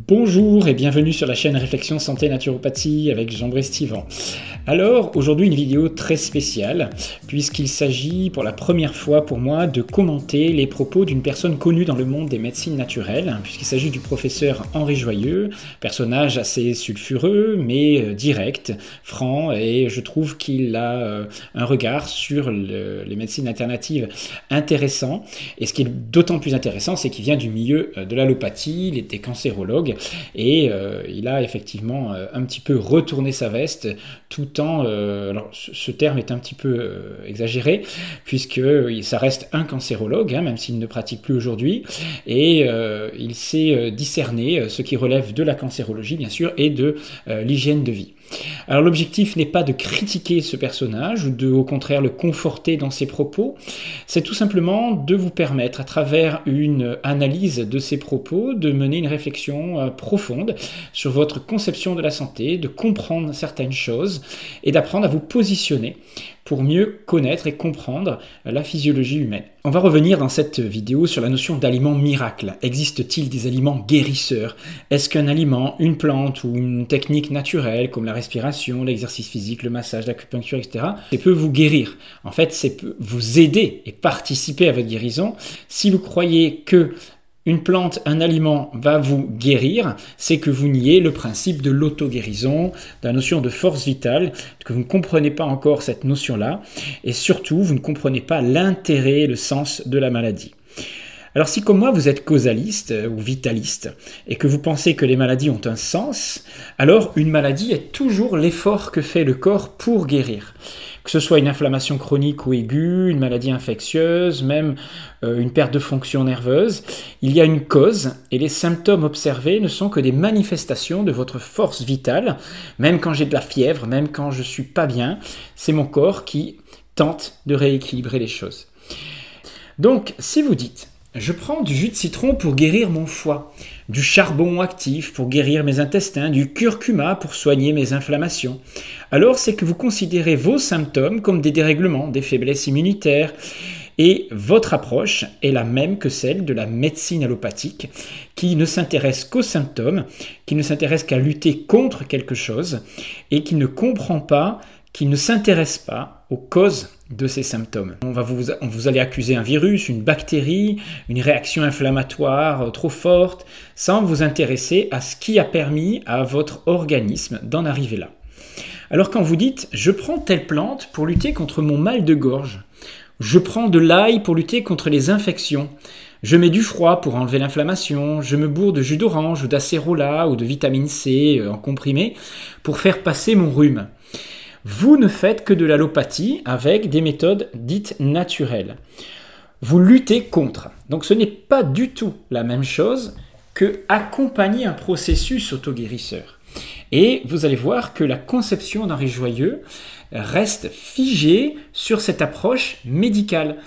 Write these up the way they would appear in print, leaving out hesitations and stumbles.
Bonjour et bienvenue sur la chaîne Réflexion Santé Naturopathie avec Jean-Brice Yvan. Alors aujourd'hui une vidéo très spéciale puisqu'il s'agit pour la première fois pour moi de commenter les propos d'une personne connue dans le monde des médecines naturelles puisqu'il s'agit du professeur Henri Joyeux, personnage assez sulfureux mais direct, franc et je trouve qu'il a un regard sur les médecines alternatives intéressant et ce qui est d'autant plus intéressant c'est qu'il vient du milieu de l'allopathie, il était cancérologue et il a effectivement un petit peu retourné sa veste tout en... alors ce terme est un petit peu exagéré puisque ça reste un cancérologue, même s'il ne pratique plus aujourd'hui, et il sait discerner ce qui relève de la cancérologie bien sûr et de l'hygiène de vie. Alors l'objectif n'est pas de critiquer ce personnage ou de au contraire le conforter dans ses propos, c'est tout simplement de vous permettre à travers une analyse de ses propos de mener une réflexion profonde sur votre conception de la santé, de comprendre certaines choses et d'apprendre à vous positionner pour mieux connaître et comprendre la physiologie humaine. On va revenir dans cette vidéo sur la notion d'aliment miracle. Existe-t-il des aliments guérisseurs? Est-ce qu'un aliment, une plante ou une technique naturelle comme la respiration, l'exercice physique, le massage, l'acupuncture, etc. peut vous guérir? En fait, c'est peut vous aider et participer à votre guérison. Si vous croyez que une plante, un aliment va vous guérir, c'est que vous niez le principe de l'auto-guérison, de la notion de force vitale, que vous ne comprenez pas encore cette notion-là, et surtout, vous ne comprenez pas l'intérêt et le sens de la maladie. Alors si comme moi vous êtes causaliste ou vitaliste et que vous pensez que les maladies ont un sens, alors une maladie est toujours l'effort que fait le corps pour guérir. Que ce soit une inflammation chronique ou aiguë, une maladie infectieuse, même une perte de fonction nerveuse, il y a une cause et les symptômes observés ne sont que des manifestations de votre force vitale. Même quand j'ai de la fièvre, même quand je suis pas bien, c'est mon corps qui tente de rééquilibrer les choses. Donc si vous dites je prends du jus de citron pour guérir mon foie, du charbon actif pour guérir mes intestins, du curcuma pour soigner mes inflammations. Alors c'est que vous considérez vos symptômes comme des dérèglements, des faiblesses immunitaires, et votre approche est la même que celle de la médecine allopathique, qui ne s'intéresse qu'aux symptômes, qui ne s'intéresse qu'à lutter contre quelque chose, et qui ne comprend pas, qui ne s'intéresse pas aux causes de ces symptômes. Vous allez accuser un virus, une bactérie, une réaction inflammatoire trop forte, sans vous intéresser à ce qui a permis à votre organisme d'en arriver là. Alors quand vous dites « je prends telle plante pour lutter contre mon mal de gorge », « je prends de l'ail pour lutter contre les infections », je mets du froid pour enlever l'inflammation, je me bourre de jus d'orange ou d'acérola ou de vitamine C en comprimé pour faire passer mon rhume. Vous ne faites que de l'allopathie avec des méthodes dites naturelles. Vous luttez contre. Donc ce n'est pas du tout la même chose que accompagner un processus autoguérisseur. Et vous allez voir que la conception d'Henri Joyeux reste figée sur cette approche médicale.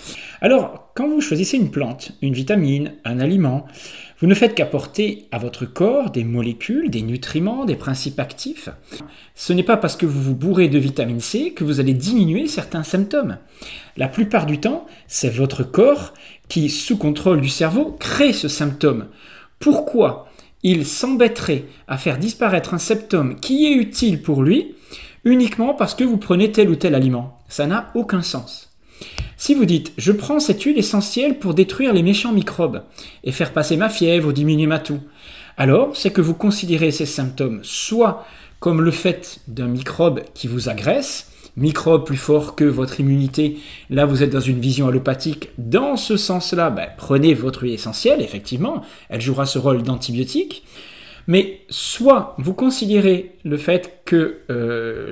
Alors, quand vous choisissez une plante, une vitamine, un aliment, vous ne faites qu'apporter à votre corps des molécules, des nutriments, des principes actifs. Ce n'est pas parce que vous vous bourrez de vitamine C que vous allez diminuer certains symptômes. La plupart du temps, c'est votre corps qui, sous contrôle du cerveau, crée ce symptôme. Pourquoi il s'embêterait à faire disparaître un symptôme qui est utile pour lui uniquement parce que vous prenez tel ou tel aliment? Ça n'a aucun sens. Si vous dites « je prends cette huile essentielle pour détruire les méchants microbes et faire passer ma fièvre ou diminuer ma toux », alors c'est que vous considérez ces symptômes soit comme le fait d'un microbe qui vous agresse, microbe plus fort que votre immunité, là vous êtes dans une vision allopathique, dans ce sens-là, prenez votre huile essentielle, effectivement, elle jouera ce rôle d'antibiotique, mais soit vous considérez le fait que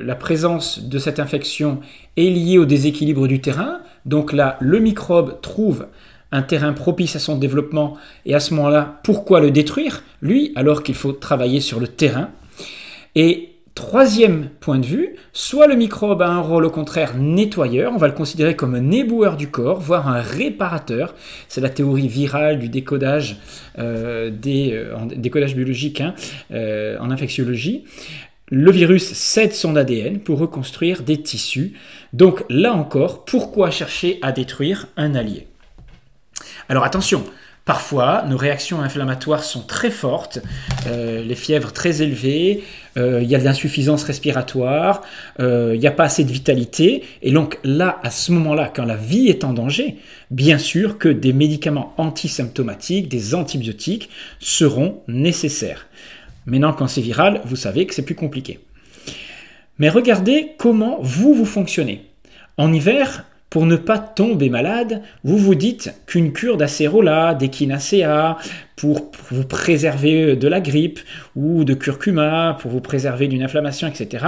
la présence de cette infection est liée au déséquilibre du terrain, donc là le microbe trouve un terrain propice à son développement et à ce moment-là, pourquoi le détruire, lui, alors qu'il faut travailler sur le terrain. Et troisième point de vue, soit le microbe a un rôle au contraire nettoyeur, on va le considérer comme un éboueur du corps, voire un réparateur. C'est la théorie virale du décodage, décodage biologique en infectiologie. Le virus cède son ADN pour reconstruire des tissus. Donc là encore, pourquoi chercher à détruire un allié? Alors attention, Parfois, nos réactions inflammatoires sont très fortes, les fièvres très élevées, il y a de l'insuffisance respiratoire, il n'y a pas assez de vitalité. Et donc là, à ce moment-là, quand la vie est en danger, bien sûr que des médicaments antisymptomatiques, des antibiotiques seront nécessaires. Maintenant, quand c'est viral, vous savez que c'est plus compliqué. Mais regardez comment vous fonctionnez. En hiver, pour ne pas tomber malade, vous vous dites qu'une cure d'acérola, d'échinacea, pour vous préserver de la grippe, ou de curcuma, pour vous préserver d'une inflammation, etc.,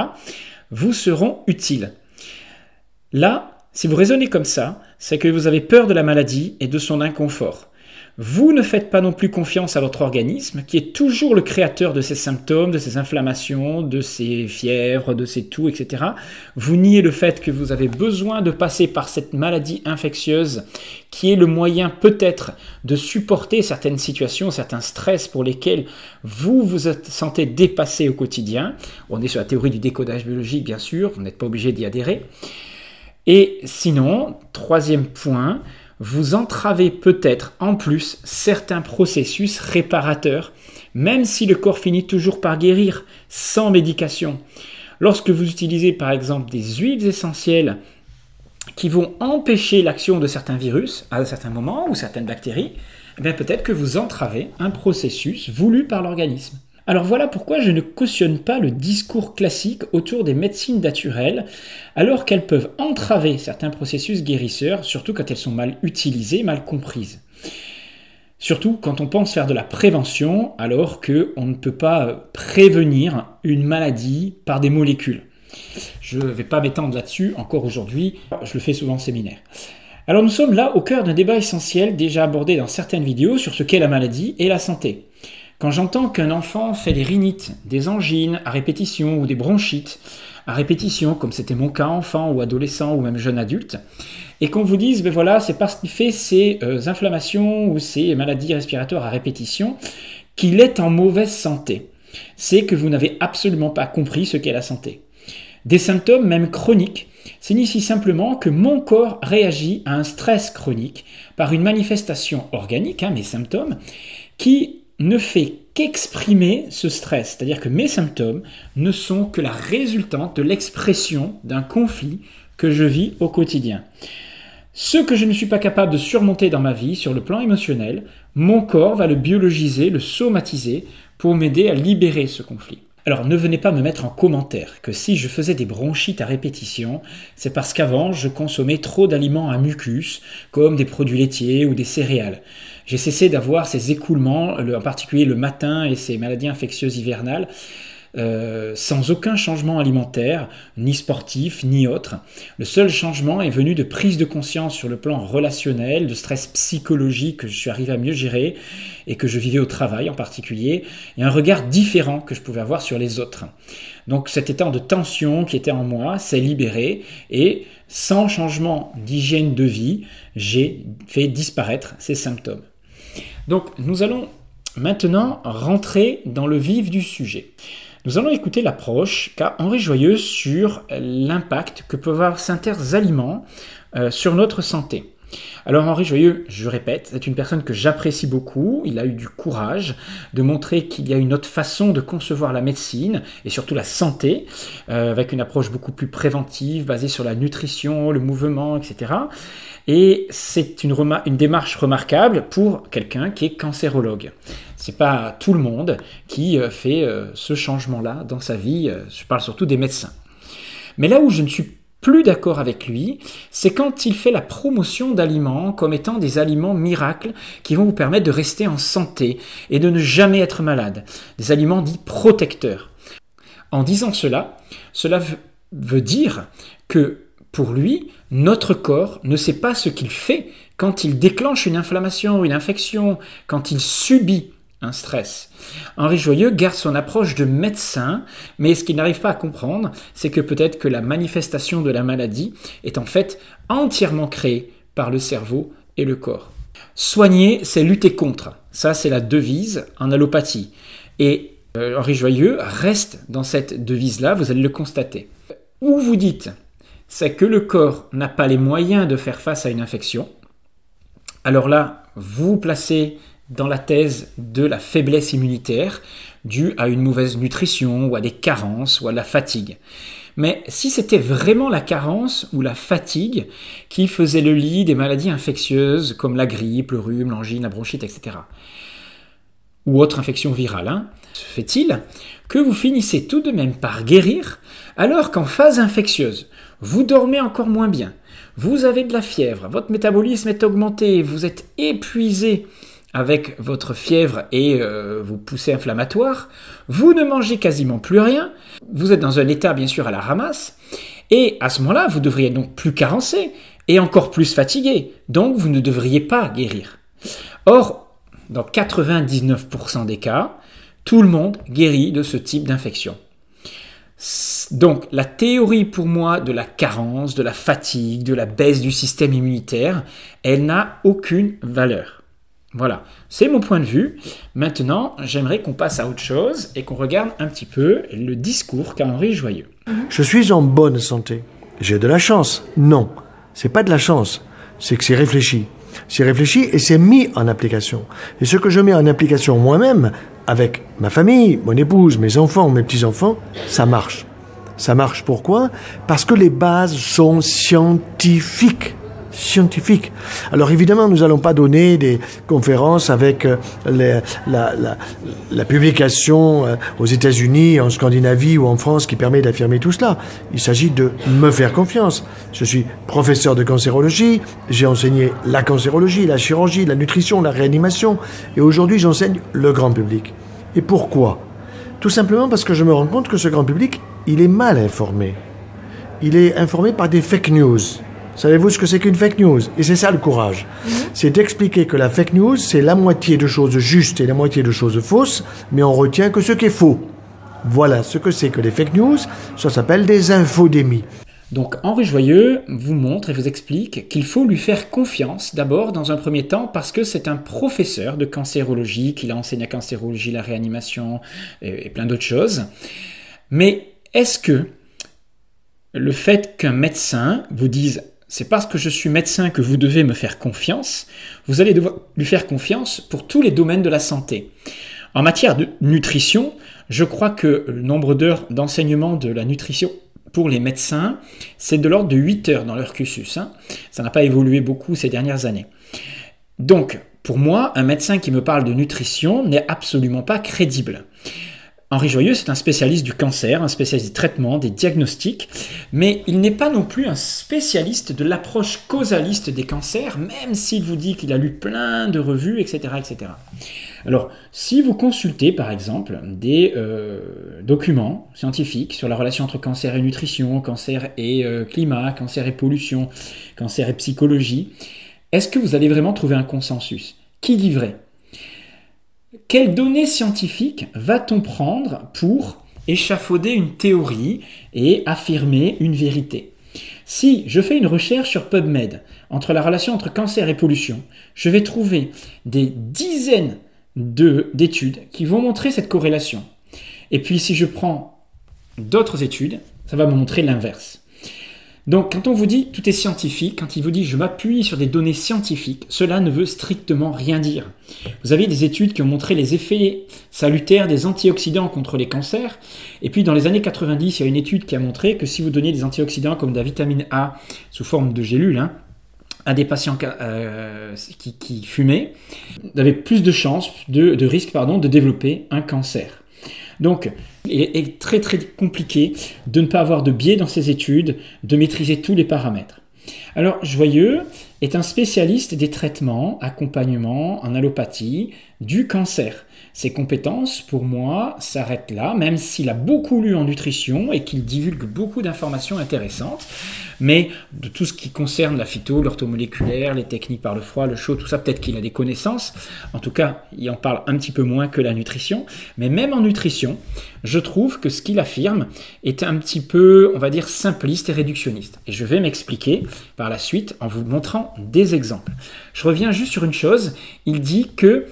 vous seront utiles. Là, si vous raisonnez comme ça, c'est que vous avez peur de la maladie et de son inconfort. Vous ne faites pas non plus confiance à votre organisme, qui est toujours le créateur de ces symptômes, de ces inflammations, de ces fièvres, de ces toux, etc. Vous niez le fait que vous avez besoin de passer par cette maladie infectieuse, qui est le moyen peut-être de supporter certaines situations, certains stress pour lesquels vous vous sentez dépassé au quotidien. On est sur la théorie du décodage biologique, bien sûr, vous n'êtes pas obligé d'y adhérer. Et sinon, troisième point, vous entravez peut-être en plus certains processus réparateurs, même si le corps finit toujours par guérir sans médication. Lorsque vous utilisez par exemple des huiles essentielles qui vont empêcher l'action de certains virus à certains moments ou certaines bactéries, eh bien peut-être que vous entravez un processus voulu par l'organisme. Alors voilà pourquoi je ne cautionne pas le discours classique autour des médecines naturelles, alors qu'elles peuvent entraver certains processus guérisseurs, surtout quand elles sont mal utilisées, mal comprises. Surtout quand on pense faire de la prévention, alors qu'on ne peut pas prévenir une maladie par des molécules. Je ne vais pas m'étendre là-dessus encore aujourd'hui, je le fais souvent en séminaire. Alors nous sommes là au cœur d'un débat essentiel déjà abordé dans certaines vidéos sur ce qu'est la maladie et la santé. Quand j'entends qu'un enfant fait des rhinites, des angines à répétition ou des bronchites à répétition, comme c'était mon cas enfant ou adolescent ou même jeune adulte, et qu'on vous dise, ben voilà, c'est parce qu'il fait ces inflammations ou ces maladies respiratoires à répétition qu'il est en mauvaise santé. C'est que vous n'avez absolument pas compris ce qu'est la santé. Des symptômes, même chroniques, signifient simplement que mon corps réagit à un stress chronique par une manifestation organique, mes symptômes, qui ne fait qu'exprimer ce stress. C'est-à-dire que mes symptômes ne sont que la résultante de l'expression d'un conflit que je vis au quotidien. Ce que je ne suis pas capable de surmonter dans ma vie sur le plan émotionnel, mon corps va le biologiser, le somatiser pour m'aider à libérer ce conflit. Alors ne venez pas me mettre en commentaire que si je faisais des bronchites à répétition, c'est parce qu'avant je consommais trop d'aliments à mucus, comme des produits laitiers ou des céréales. J'ai cessé d'avoir ces écoulements, en particulier le matin et ces maladies infectieuses hivernales, sans aucun changement alimentaire, ni sportif, ni autre. Le seul changement est venu de prise de conscience sur le plan relationnel, de stress psychologique que je suis arrivé à mieux gérer et que je vivais au travail en particulier, et un regard différent que je pouvais avoir sur les autres. Donc cet état de tension qui était en moi s'est libéré et sans changement d'hygiène de vie, j'ai fait disparaître ces symptômes. Donc nous allons maintenant rentrer dans le vif du sujet. Nous allons écouter l'approche qu'a Henri Joyeux sur l'impact que peuvent avoir certains aliments sur notre santé. Alors Henri Joyeux, je répète, c'est une personne que j'apprécie beaucoup. Il a eu du courage de montrer qu'il y a une autre façon de concevoir la médecine et surtout la santé, avec une approche beaucoup plus préventive, basée sur la nutrition, le mouvement, etc. Et c'est une démarche remarquable pour quelqu'un qui est cancérologue. C'est pas tout le monde qui fait ce changement-là dans sa vie. Je parle surtout des médecins. Mais là où je ne suis plus d'accord avec lui, c'est quand il fait la promotion d'aliments comme étant des aliments miracles qui vont vous permettre de rester en santé et de ne jamais être malade. Des aliments dits protecteurs. En disant cela veut dire que pour lui, notre corps ne sait pas ce qu'il fait quand il déclenche une inflammation, une infection, quand il subit un stress. Henri Joyeux garde son approche de médecin, mais ce qu'il n'arrive pas à comprendre, c'est que peut-être que la manifestation de la maladie est en fait entièrement créée par le cerveau et le corps. Soigner, c'est lutter contre. Ça, c'est la devise en allopathie. Et Henri Joyeux reste dans cette devise-là, vous allez le constater. Où vous dites, c'est que le corps n'a pas les moyens de faire face à une infection, alors là, vous vous placez dans la thèse de la faiblesse immunitaire due à une mauvaise nutrition ou à des carences ou à la fatigue. Mais si c'était vraiment la carence ou la fatigue qui faisait le lit des maladies infectieuses comme la grippe, le rhume, l'angine, la bronchite, etc., ou autre infection virale, se fait-il que vous finissez tout de même par guérir alors qu'en phase infectieuse, vous dormez encore moins bien, vous avez de la fièvre, votre métabolisme est augmenté, vous êtes épuisé avec votre fièvre et vos poussées inflammatoires, vous ne mangez quasiment plus rien, vous êtes dans un état bien sûr à la ramasse, et à ce moment-là, vous devriez donc plus carencer et encore plus fatigué, donc vous ne devriez pas guérir. Or, dans 99% des cas, tout le monde guérit de ce type d'infection. Donc, la théorie pour moi de la carence, de la fatigue, de la baisse du système immunitaire, elle n'a aucune valeur. Voilà, c'est mon point de vue. Maintenant, j'aimerais qu'on passe à autre chose et qu'on regarde un petit peu le discours qu'a Henri Joyeux. Je suis en bonne santé. J'ai de la chance. Non, c'est pas de la chance, c'est que c'est réfléchi. C'est réfléchi et c'est mis en application. Et ce que je mets en application moi-même, avec ma famille, mon épouse, mes enfants, mes petits-enfants, ça marche. Ça marche pourquoi? Parce que les bases sont scientifiques. Scientifiques. Alors évidemment, nous n'allons pas donner des conférences avec la publication aux États-Unis, en Scandinavie ou en France qui permet d'affirmer tout cela. Il s'agit de me faire confiance. Je suis professeur de cancérologie, j'ai enseigné la cancérologie, la chirurgie, la nutrition, la réanimation, et aujourd'hui j'enseigne le grand public. Et pourquoi? Tout simplement parce que je me rends compte que ce grand public, il est mal informé. Il est informé par des fake news. Savez-vous ce que c'est qu'une fake news? Et c'est ça le courage. C'est d'expliquer que la fake news, c'est la moitié de choses justes et la moitié de choses fausses, mais on retient que ce qui est faux. Voilà ce que c'est que les fake news, ça s'appelle des infodémies. Donc Henri Joyeux vous montre et vous explique qu'il faut lui faire confiance d'abord dans un premier temps parce que c'est un professeur de cancérologie, qu'il a enseigné la cancérologie, la réanimation et plein d'autres choses. Mais est-ce que le fait qu'un médecin vous dise « c'est parce que je suis médecin que vous devez me faire confiance », vous allez devoir lui faire confiance pour tous les domaines de la santé. En matière de nutrition, je crois que le nombre d'heures d'enseignement de la nutrition pour les médecins, c'est de l'ordre de 8 heures dans leur cursus. Ça n'a pas évolué beaucoup ces dernières années. Donc, pour moi, un médecin qui me parle de nutrition n'est absolument pas crédible. Henri Joyeux, c'est un spécialiste du cancer, un spécialiste du traitement, des diagnostics, mais il n'est pas non plus un spécialiste de l'approche causaliste des cancers, même s'il vous dit qu'il a lu plein de revues, etc., etc. Alors, si vous consultez, par exemple, des documents scientifiques sur la relation entre cancer et nutrition, cancer et climat, cancer et pollution, cancer et psychologie, est-ce que vous allez vraiment trouver un consensus? Qui dit vrai? Quelles données scientifiques va-t-on prendre pour échafauder une théorie et affirmer une vérité? Si je fais une recherche sur PubMed entre la relation entre cancer et pollution, je vais trouver des dizaines d'études qui vont montrer cette corrélation. Et puis si je prends d'autres études, ça va me montrer l'inverse. Donc quand on vous dit tout est scientifique, quand il vous dit je m'appuie sur des données scientifiques, cela ne veut strictement rien dire. Vous avez des études qui ont montré les effets salutaires des antioxydants contre les cancers, et puis dans les années 90, il y a une étude qui a montré que si vous donniez des antioxydants comme de la vitamine A sous forme de gélules, à des patients qui fumaient, vous avez plus de chances, de risque de développer un cancer. Donc, il est très très compliqué de ne pas avoir de biais dans ces études, de maîtriser tous les paramètres. Alors, Joyeux est un spécialiste des traitements, accompagnement en allopathie du cancer. Ses compétences, pour moi, s'arrêtent là, même s'il a beaucoup lu en nutrition et qu'il divulgue beaucoup d'informations intéressantes. Mais de tout ce qui concerne la phyto, l'orthomoléculaire, les techniques par le froid, le chaud, tout ça, peut-être qu'il a des connaissances. En tout cas, il en parle un petit peu moins que la nutrition. Mais même en nutrition, je trouve que ce qu'il affirme est un petit peu, on va dire, simpliste et réductionniste. Et je vais m'expliquer par la suite en vous montrant des exemples. Je reviens juste sur une chose. Il dit que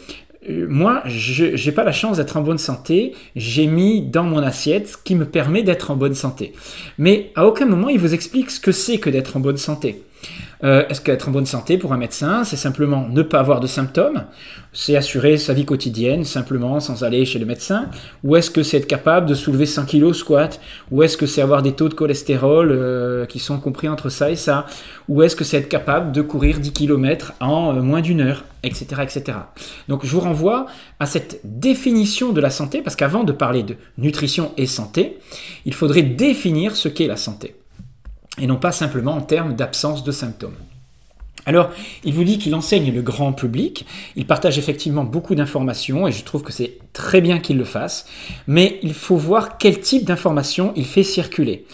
moi, je n'ai pas la chance d'être en bonne santé, j'ai mis dans mon assiette ce qui me permet d'être en bonne santé. Mais à aucun moment, il vous explique ce que c'est que d'être en bonne santé. Est-ce qu'être en bonne santé pour un médecin, c'est simplement ne pas avoir de symptômes? C'est assurer sa vie quotidienne simplement sans aller chez le médecin? Ou est-ce que c'est être capable de soulever 100 kg squat? Ou est-ce que c'est avoir des taux de cholestérol qui sont compris entre ça et ça? Ou est-ce que c'est être capable de courir 10 km en moins d'une heure? Etc., etc. Donc je vous renvoie à cette définition de la santé, parce qu'avant de parler de nutrition et santé, il faudrait définir ce qu'est la santé, et non pas simplement en termes d'absence de symptômes. Alors, il vous dit qu'il enseigne le grand public, il partage effectivement beaucoup d'informations, et je trouve que c'est très bien qu'il le fasse, mais il faut voir quel type d'informations il fait circuler.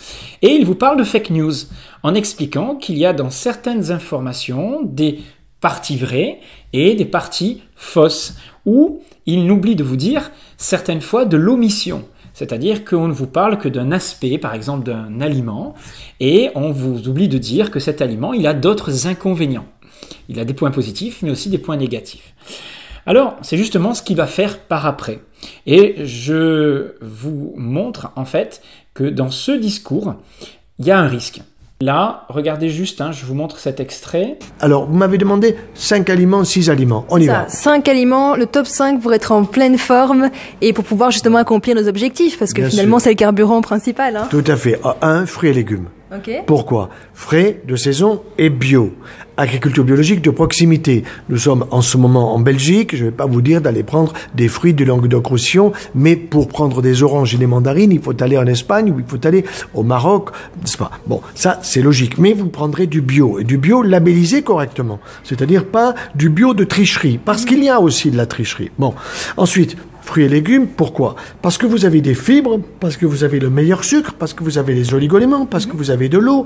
Et il vous parle de fake news, en expliquant qu'il y a dans certaines informations des parties vraies et des parties fausses, où il n'oublie de vous dire certaines fois de l'omission. C'est-à-dire qu'on ne vous parle que d'un aspect, par exemple d'un aliment, et on vous oublie de dire que cet aliment, il a d'autres inconvénients. Il a des points positifs, mais aussi des points négatifs. Alors, c'est justement ce qu'il va faire par après. Et je vous montre en fait que dans ce discours, il y a un risque. Là, regardez juste, je vous montre cet extrait. Alors, vous m'avez demandé 5 aliments, 6 aliments. On y va. 5 aliments, le top 5 pour être en pleine forme et pour pouvoir justement accomplir nos objectifs, parce que Bien finalement, sûr. c'est le carburant principal. Tout à fait. 1, fruits et légumes. Ok. Pourquoi? Frais, de saison et bio. Agriculture biologique de proximité. Nous sommes en ce moment en Belgique. Je ne vais pas vous dire d'aller prendre des fruits du Languedoc-Roussillon, mais pour prendre des oranges et des mandarines, il faut aller en Espagne ou il faut aller au Maroc, n'est-ce pas? Bon, ça, c'est logique. Mais vous prendrez du bio. Et du bio labellisé correctement. C'est-à-dire pas du bio de tricherie. Parce qu'il y a aussi de la tricherie. Bon. Ensuite, fruits et légumes, pourquoi? Parce que vous avez des fibres, parce que vous avez le meilleur sucre, parce que vous avez les oligoéléments, parce que vous avez de l'eau.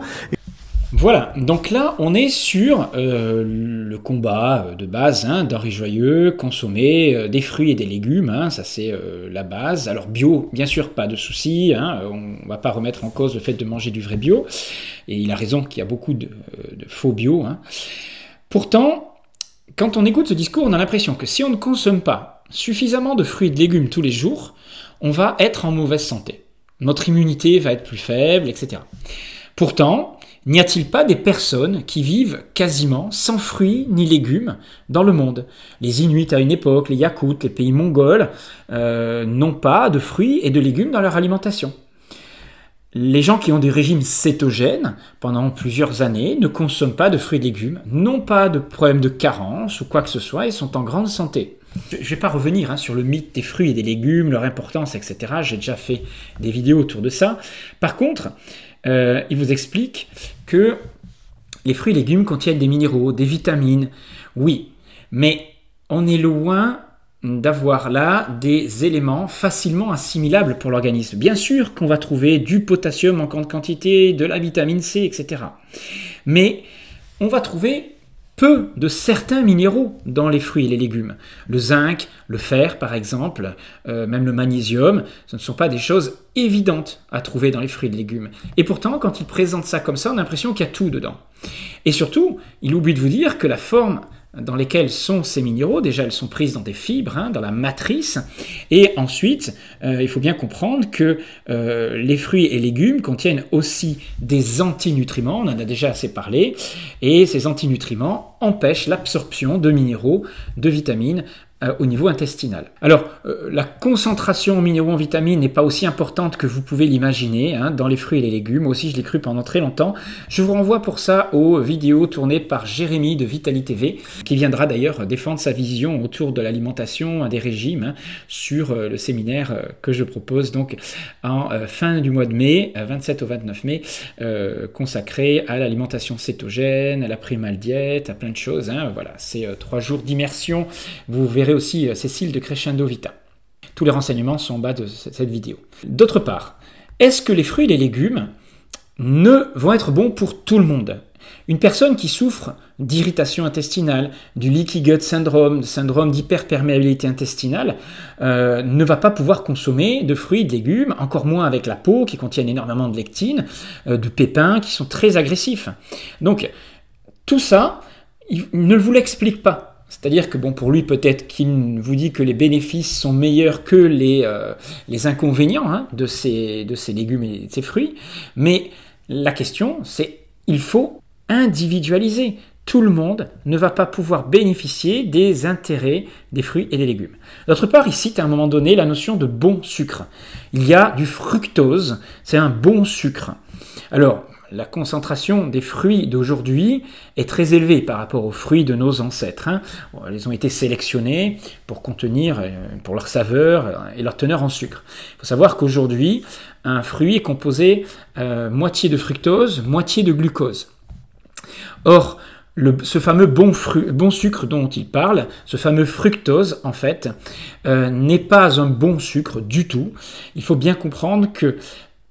Voilà, donc là on est sur le combat de base d'Henri Joyeux, consommer des fruits et des légumes, ça c'est la base. Alors bio, bien sûr, pas de souci, on ne va pas remettre en cause le fait de manger du vrai bio, et il a raison qu'il y a beaucoup de faux bio. Pourtant, quand on écoute ce discours, on a l'impression que si on ne consomme pas suffisamment de fruits et de légumes tous les jours, on va être en mauvaise santé. Notre immunité va être plus faible, etc. Pourtant, n'y a-t-il pas des personnes qui vivent quasiment sans fruits ni légumes dans le monde? Les Inuits à une époque, les Yakoutes, les pays mongols n'ont pas de fruits et de légumes dans leur alimentation. Les gens qui ont des régimes cétogènes pendant plusieurs années ne consomment pas de fruits et légumes, n'ont pas de problème de carence ou quoi que ce soit et sont en grande santé. Je ne vais pas revenir sur le mythe des fruits et des légumes, leur importance, etc. J'ai déjà fait des vidéos autour de ça. Par contre, il vous explique que les fruits et légumes contiennent des minéraux, des vitamines, oui, mais on est loin d'avoir là des éléments facilement assimilables pour l'organisme. Bien sûr qu'on va trouver du potassium en grande quantité, de la vitamine C, etc. Mais on va trouver peu de certains minéraux dans les fruits et les légumes. Le zinc, le fer par exemple, même le magnésium, ce ne sont pas des choses évidentes à trouver dans les fruits et les légumes. Et pourtant, quand il présente ça comme ça, on a l'impression qu'il y a tout dedans. Et surtout, il oublie de vous dire que la forme dans lesquelles sont ces minéraux, déjà elles sont prises dans des fibres, dans la matrice, et ensuite il faut bien comprendre que les fruits et légumes contiennent aussi des antinutriments, on en a déjà assez parlé, et ces antinutriments empêchent l'absorption de minéraux, de vitamines, au niveau intestinal. Alors, la concentration en minéraux en vitamines n'est pas aussi importante que vous pouvez l'imaginer dans les fruits et les légumes. Moi aussi, je l'ai cru pendant très longtemps. Je vous renvoie pour ça aux vidéos tournées par Jérémy de Vitali TV, qui viendra d'ailleurs défendre sa vision autour de l'alimentation, des régimes, sur le séminaire que je propose donc en fin du mois de mai, 27 au 29 mai, consacré à l'alimentation cétogène, à la primal diète, à plein de choses. Voilà, c'est 3 jours d'immersion. Vous verrez aussi Cécile de Crescendo Vita. Tous les renseignements sont en bas de cette vidéo. D'autre part, est-ce que les fruits et les légumes vont être bons pour tout le monde? Une personne qui souffre d'irritation intestinale, du leaky gut syndrome, syndrome d'hyperperméabilité intestinale, ne va pas pouvoir consommer de fruits et de légumes, encore moins avec la peau qui contiennent énormément de lectine, de pépins qui sont très agressifs. Donc, tout ça, il ne vous l'explique pas. C'est-à-dire que pour lui, peut-être qu'il vous dit que les bénéfices sont meilleurs que les inconvénients de ces légumes et de ces fruits, mais la question, c'est il faut individualisé. Tout le monde ne va pas pouvoir bénéficier des intérêts des fruits et des légumes. D'autre part, il cite à un moment donné la notion de bon sucre. Il y a du fructose, c'est un bon sucre. Alors, la concentration des fruits d'aujourd'hui est très élevée par rapport aux fruits de nos ancêtres. Ils ont été sélectionnés pour contenir, pour leur saveur et leur teneur en sucre. Il faut savoir qu'aujourd'hui, un fruit est composé moitié de fructose, moitié de glucose. Or, ce fameux bon sucre dont il parle, ce fameux fructose, en fait, n'est pas un bon sucre du tout. Il faut bien comprendre que,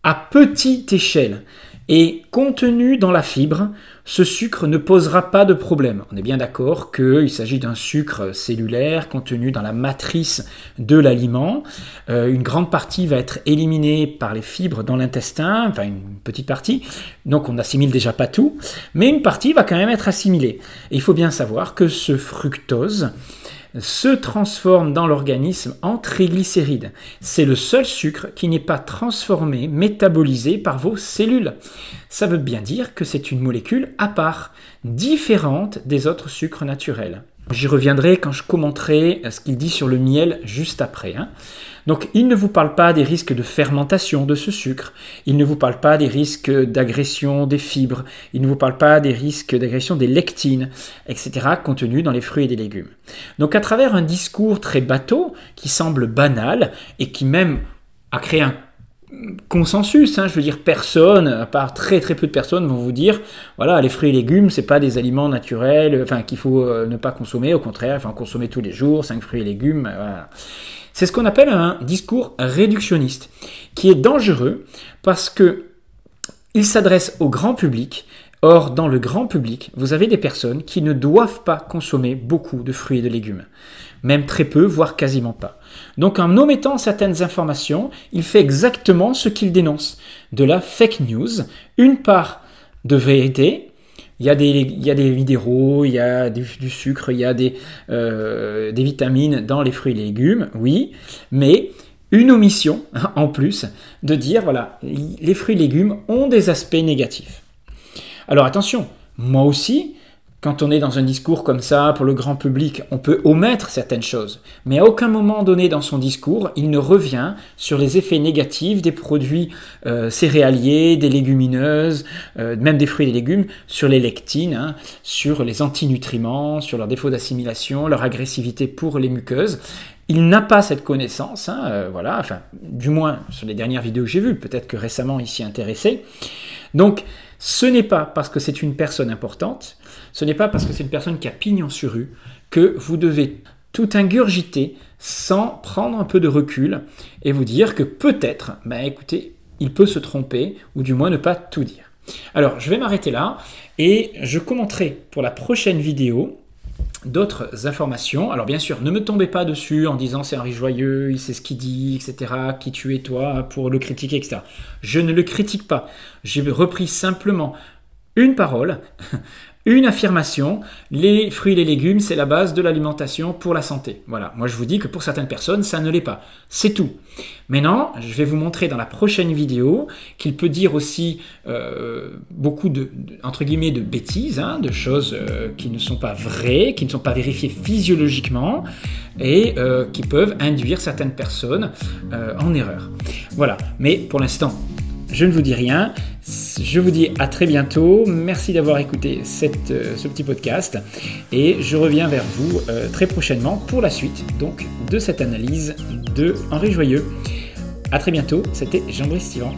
à petite échelle et contenu dans la fibre, ce sucre ne posera pas de problème. On est bien d'accord qu'il s'agit d'un sucre cellulaire contenu dans la matrice de l'aliment. Une grande partie va être éliminée par les fibres dans l'intestin, enfin une petite partie, donc on n'assimile déjà pas tout, mais une partie va quand même être assimilée. Et il faut bien savoir que ce fructose se transforme dans l'organisme en triglycérides. C'est le seul sucre qui n'est pas transformé, métabolisé par vos cellules. Ça veut bien dire que c'est une molécule à part, différente des autres sucres naturels. J'y reviendrai quand je commenterai ce qu'il dit sur le miel juste après. Donc, il ne vous parle pas des risques de fermentation de ce sucre, il ne vous parle pas des risques d'agression des fibres, il ne vous parle pas des risques d'agression des lectines, etc., contenus dans les fruits et des légumes. Donc, à travers un discours très bateau, qui semble banal, et qui même a créé un consensus, je veux dire, personne, à part très très peu de personnes, vont vous dire, voilà, les fruits et légumes, c'est pas des aliments naturels, qu'il faut ne pas consommer, au contraire, consommer tous les jours, 5 fruits et légumes, voilà. C'est ce qu'on appelle un discours réductionniste, qui est dangereux parce que il s'adresse au grand public. Or, dans le grand public, vous avez des personnes qui ne doivent pas consommer beaucoup de fruits et de légumes, même très peu, voire quasiment pas. Donc, en omettant certaines informations, il fait exactement ce qu'il dénonce, de la fake news, une part de vérité. Il y a des minéraux, il y a du sucre, il y a des vitamines dans les fruits et légumes, oui, mais une omission en plus de dire, voilà, les fruits et légumes ont des aspects négatifs. Alors attention, moi aussi, quand on est dans un discours comme ça pour le grand public, on peut omettre certaines choses, mais à aucun moment donné dans son discours, il ne revient sur les effets négatifs des produits céréaliers, des légumineuses, même des fruits et des légumes, sur les lectines, sur les antinutriments, sur leur défaut d'assimilation, leur agressivité pour les muqueuses. Il n'a pas cette connaissance, du moins sur les dernières vidéos que j'ai vues, peut-être que récemment il s'y intéressait. Donc, ce n'est pas parce que c'est une personne importante, ce n'est pas parce que c'est une personne qui a pignon sur rue que vous devez tout ingurgiter sans prendre un peu de recul et vous dire que peut-être, écoutez, il peut se tromper ou du moins ne pas tout dire. Alors, je vais m'arrêter là et je commenterai pour la prochaine vidéo d'autres informations. Alors bien sûr, ne me tombez pas dessus en disant c'est Henri Joyeux, il sait ce qu'il dit, etc. Qui tu es toi pour le critiquer, etc. Je ne le critique pas. J'ai repris simplement une parole, une affirmation. Les fruits et les légumes, c'est la base de l'alimentation pour la santé. Voilà, moi je vous dis que pour certaines personnes, ça ne l'est pas. C'est tout. Maintenant, je vais vous montrer dans la prochaine vidéo qu'il peut dire aussi beaucoup entre guillemets de bêtises, de choses qui ne sont pas vraies, qui ne sont pas vérifiées physiologiquement et qui peuvent induire certaines personnes en erreur. Voilà, mais pour l'instant, je ne vous dis rien. Je vous dis à très bientôt. Merci d'avoir écouté ce petit podcast et je reviens vers vous très prochainement pour la suite donc de cette analyse de Henri Joyeux. À très bientôt. C'était Jean-Brice Stivan.